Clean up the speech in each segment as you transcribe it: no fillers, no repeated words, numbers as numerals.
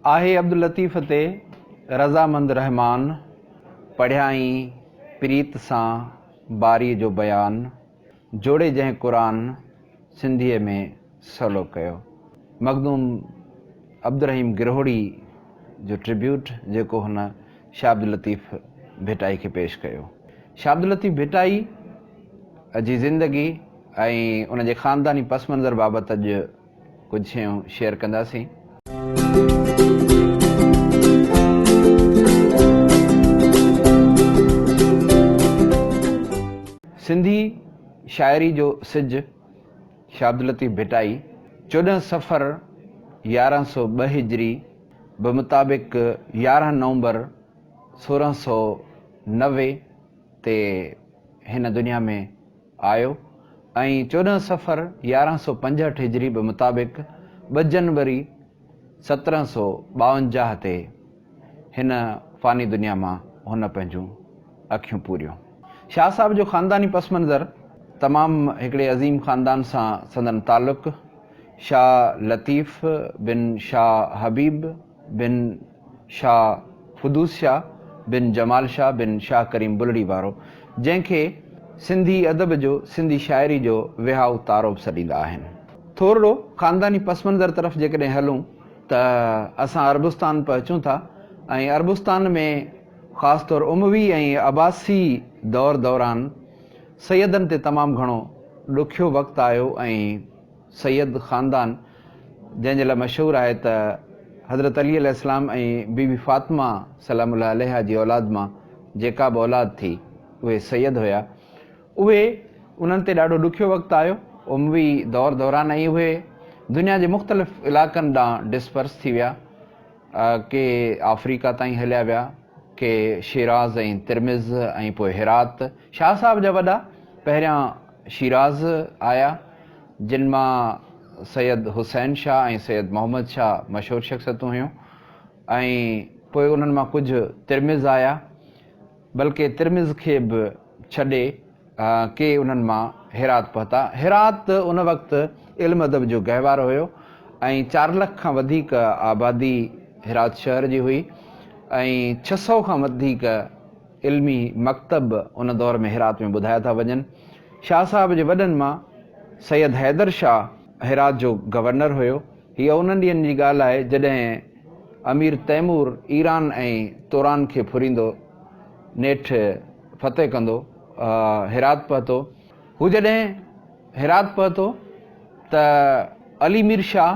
आहे अब्दुल लतीफ़ ते रज़ामंद रहमान पढ़ियाई प्रीत सां बारी जो बयान जोड़े जंहिं क़ुरान सिंधीअ में सवलो कयो। मखदूम अब्दुर्रहीम गिरोहड़ी जो ट्रिब्यूट जेको हुन शाह अब्दुल लतीफ़ भिटाई खे पेश कयो। शाह अब्दुल लतीफ़ भिटाई जी ज़िंदगी ऐं उन जे ख़ानदानी पस मंज़र बाबति अॼु कुझु शयूं शेयर कंदासीं। सिंधी शाइरी जो सिज शाह अब्दुल लतीफ़ भिटाई 14 सफ़र 1102 हिजरी बमुताबिक़ 11 नवंबर 1690 ते हिन दुनिया में आयो ऐं 14 सफ़र 1165 हिजरी बमुताबिक़ 2 जनवरी 1752 ते हिन फ़ानी दुनिया मां हुन पंहिंजूं अखियूं पूरियूं। शाह साहब जो ख़ानदानी पस मंज़र तमामु हिकिड़े अज़ीम ख़ानदान सां संदन तालुक़ शाह लतीफ़ बिन शाह हबीब बिन शाह फुदूस शाह बिन जमाल शाह बिन शाह करीम बुलड़ी वारो, जंहिंखे सिंधी अदब जो सिंधी शाइरी जो विहाउ तारो बि सॾींदा आहिनि। थोरो ख़ानदानी पस मंज़र तरफ़ जेकॾहिं हलूं त असां अरबुस्तान पहुचूं था ऐं अरबुस्तान में ख़ासि तौरु उमवी ऐं अब्बासी दौर दौरान सैयदनि ते तमामु घणो ॾुखियो वक़्तु आयो ऐं सैयद ख़ानदान जंहिंजे लाइ मशहूरु आहे त हज़रत अली अलैहिस्सलाम ऐं बीबी फ़ातिमा सलामुल्लाह अलैहा जी औलाद मां जेका बि औलाद थी उहे सैयद हुया, उहे उन्हनि ते ॾाढो ॾुखियो वक़्तु आयो उमवी दौर दौरान ऐं उहे दुनिया जे मुख़्तलिफ़ इलाइक़नि ॾांहुं डिस्पर्स थी विया। के अफ्रीका ताईं हलिया विया, के शिराज़ ऐं तिरमिज़ ऐं पोइ हिरात। शाह साहब जा वॾा पहिरियां शिराज़ आया जिन मां सैयद हुसैन शाह ऐं सैयद मोहम्मद शाह मशहूरु शख़्सियतूं हुयूं ऐं पोइ उन्हनि मां कुझु तिरमिज़ आया, बल्कि तिरमिज़ खे बि छॾे के उन्हनि मां हिरात पहुता। हिरात उन वक़्तु इल्म अदब जो गहवारो हुयो ऐं 4 लख खां वधीक आबादी हिरात शहर जी हुई ऐं 600 खां वधीक इल्मी मकतब उन दौर में हिरात में ॿुधाया था वञनि। शाह साहब जे वॾनि मां सैयद हैदर शाह हिरात जो गवर्नर हुयो। हीअ उन्हनि ॾींहंनि जी ॻाल्हि आहे जॾहिं अमीर तैमूर ईरान ऐं तुरान खे फुरींदो नेठि फ़तेह कंदो हिरात पहुतो। हू जॾहिं हिरात पहुतो त अली मीर शाह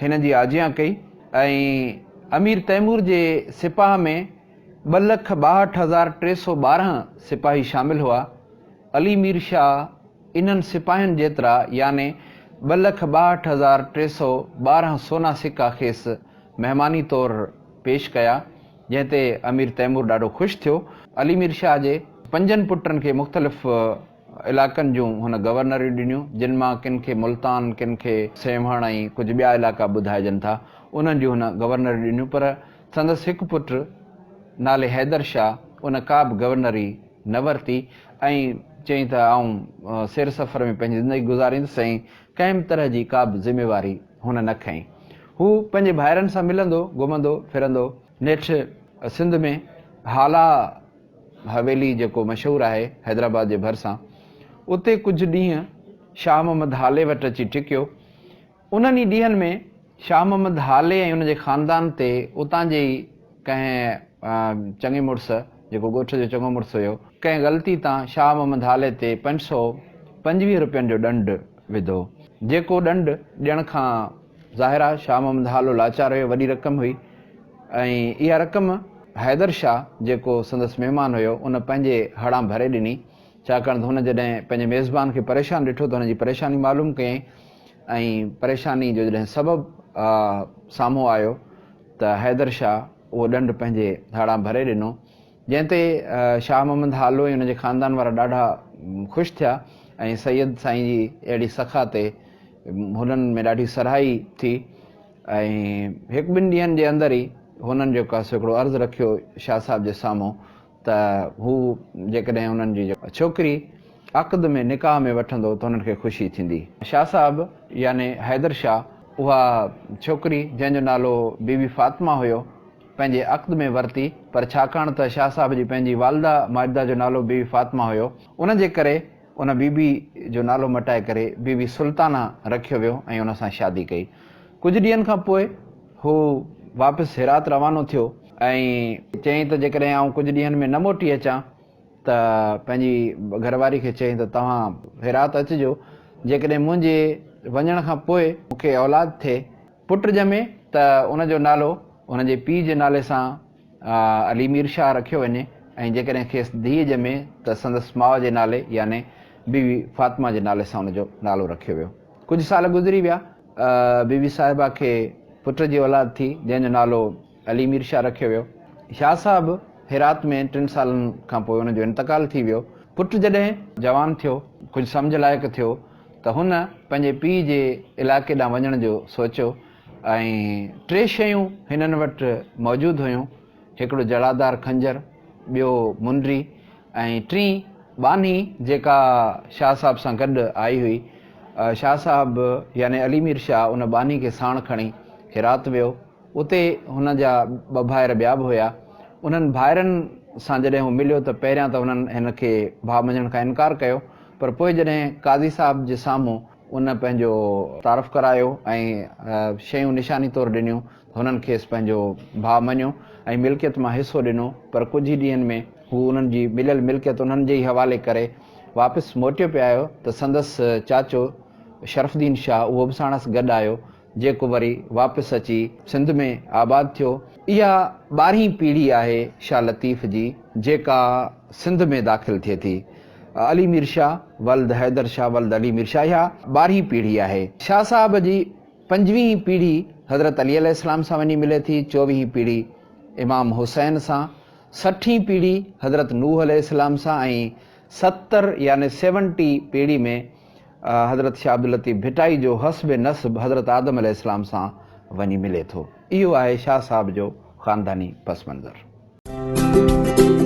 हिन जी आजियां कई ऐं अमीर तैमूर जे सिपाह में 2,62,312 सिपाही शामिल हुआ। अली मीर शाह इन्हनि सिपाहियुनि जेतिरा याने 2,62,312 सोना सिक्का खेसि महिमानी तौरु पेश कया, जंहिं ते अमीर तैमूर ॾाढो ख़ुशि थियो। अली मीर शाह जे 5 पुटनि खे मुख़्तलिफ़ इलाइक़नि जूं हुन गवर्नरियूं ॾिनियूं, जिन मां किन खे मुल्तान, किन खे सेवण ऐं कुझु ॿिया इलाइक़ा ॿुधाइजनि था, उन्हनि जूं हुन गवर्नरियूं ॾिनियूं। पर संदसि हिकु पुटु नाले हैदर शाह उन का बि गवर्नरी न वरिती ऐं चई त आऊं सैर सफ़र में पंहिंजी ज़िंदगी गुज़ारींदुसि ऐं कंहिं बि तरह जी का बि ज़िम्मेवारी हुन न खईं। हू पंहिंजे भाइरनि सां मिलंदो घुमंदो फिरंदो नेठि सिंध में हाला हवेली जेको मशहूरु आहे हैदराबाद जे भरिसां, उते कुझु ॾींहं शाह मोहम्मद हाले वटि अची टिकियो। उन्हनि ई ॾींहंनि में शाह मोहम्मद हाले ऐं उनजे ख़ानदान ते उतां जे ई कंहिं चङे मुड़ुस जेको ॻोठ जो चङो मुड़ुसु हुयो, कंहिं ग़लती तां शाह मोहम्मद हाले ते 525 रुपयनि जो ॾंढु विधो, जेको ॾंढु ॾियण खां ज़ाहिर आहे शाह मोहम्मद हालो लाचार हुयो, वॾी रक़म हुई ऐं इहा रक़म हैदर शाह जेको संदसि महिमान हुयो उन पंहिंजे हड़ां भरे ॾिनी, छाकाणि त हुन जॾहिं पंहिंजे मेज़बान खे परेशान ॾिठो त हुनजी परेशानी मालूम कयईं ऐं परेशानी जो जॾहिं सबबु साम्हूं आयो त हैदर शाह उहो ॾंढु पंहिंजे हड़ां भरे ॾिनो, जंहिं ते शाह मोहम्मद हालो ऐं हुनजे ख़ानदान वारा ॾाढा ख़ुशि थिया ऐं सैयद साईं जी अहिड़ी सखा ते हुननि में ॾाढी सराही थी ऐं 1-2 ॾींहंनि जे अंदरि ई हुननि जेको आहे हिकिड़ो अर्ज़ु रखियो शाह साहब जे साम्हूं त हू जेकॾहिं हुननि जी छोकिरी अक़द में निकाह में वठंदो त हुननि खे ख़ुशी थींदी। शाह साहब याने हैदर शाह उहा छोकिरी जंहिंजो नालो बीबी फातिमा हुयो पंहिंजे अक़्द में वरिती, पर छाकाणि त शाह साहिब जी पंहिंजी वालदा माजिदा जो नालो बीबी फातिमा हुयो, उन जे करे उन बीबी जो नालो मटाए करे बीबी सुल्ताना रखियो वियो ऐं उन सां शादी कई। कुझु ॾींहंनि खां पोइ हू वापसि हेरात रवानो थियो ऐं चयईं त जेकॾहिं आउं कुझु ॾींहंनि में न मोटी अचां त पंहिंजी घरवारी खे चयईं त तव्हां हेरात अचिजो, जेकॾहिं मुंहिंजे वञण खां पोइ मूंखे औलाद थिए, पुटु ॼमे त उनजो नालो उनजे पीउ जे नाले सां अली मीर शाह रखियो वञे ऐं जेकॾहिं खेसि धीउ ॼमे त संदसि माउ जे नाले याने बीबी फातिमा जे नाले सां उनजो नालो रखियो वियो। कुझु साल गुज़री विया, बीबी साहिबा खे पुट जी औलाद थी जंहिंजो नालो अली मीर शाह रखियो वियो। शाह साहिबु हेरात में 3 सालनि खां पोइ हुनजो इंतकाल थी वियो। पुटु जॾहिं जवान थियो, कुझु सम्झ लाइक़ु थियो त हुन पंहिंजे पीउ जे इलाइक़े ॾांहुं वञण जो सोचियो ऐं 3 शयूं हिननि वटि मौजूदु हुयूं, हिकिड़ो जड़ादार खंजर, ॿियो मुंडी ऐं 3 बानी जेका शाह साहिब सां गॾु आई हुई। शाह साहिबु यानी अली मीर शाह उन बानी खे साण खणी हेरात वियो। उते हुन जा 2 भाइर ॿिया बि हुया। उन्हनि भाइरनि सां जॾहिं हू मिलियो त पहिरियां त उन्हनि हिन खे भाउ मञण खां इनकार कयो, पर पोइ जॾहिं काज़ी साहिब जे साम्हूं उन पंहिंजो तारफ़ करायो ऐं शयूं निशानी तौरु ॾिनियूं त हुननि खेसि पंहिंजो भाउ मञियो ऐं मिल्कियत मां हिसो ॾिनो। पर कुझु ई ॾींहंनि में हू उन्हनि जी मिलियल मिल्कियत उन्हनि जे ई हवाले करे वापसि मोटियो पियो आयो त संदसि चाचो शरफ़ुद्दीन शाह उहो बि साणसि गॾु आयो, जेको वरी वापसि अची सिंध में आबाद थियो। इहा 12वीं पीढ़ी आहे शाह लतीफ़ जी जेका सिंध में दाख़िल थिए थी। अली मीर शाह वल्द हैदर शाह वल्द अली मीर शाह, इहा 12वीं पीढ़ी आहे। शाह साहिब जी 5वीं पीढ़ी हज़रत अली अलैहिस्सलाम सां वञी मिले थी, 24वीं पीढ़ी इमाम हुसैन सां, 60वीं पीढ़ी हज़रत नूह अलैहिस्सलाम सां ऐं 70 यानी 70 पीढ़ी में हज़रत शाह अब्दुल लतीफ़ भिटाई जो हस्ब नस्ब हज़रत आदम अलैहिस्सलाम सां वञी मिले थो। इहो आहे शाह साहिब जो ख़ानदानी पस मंज़र।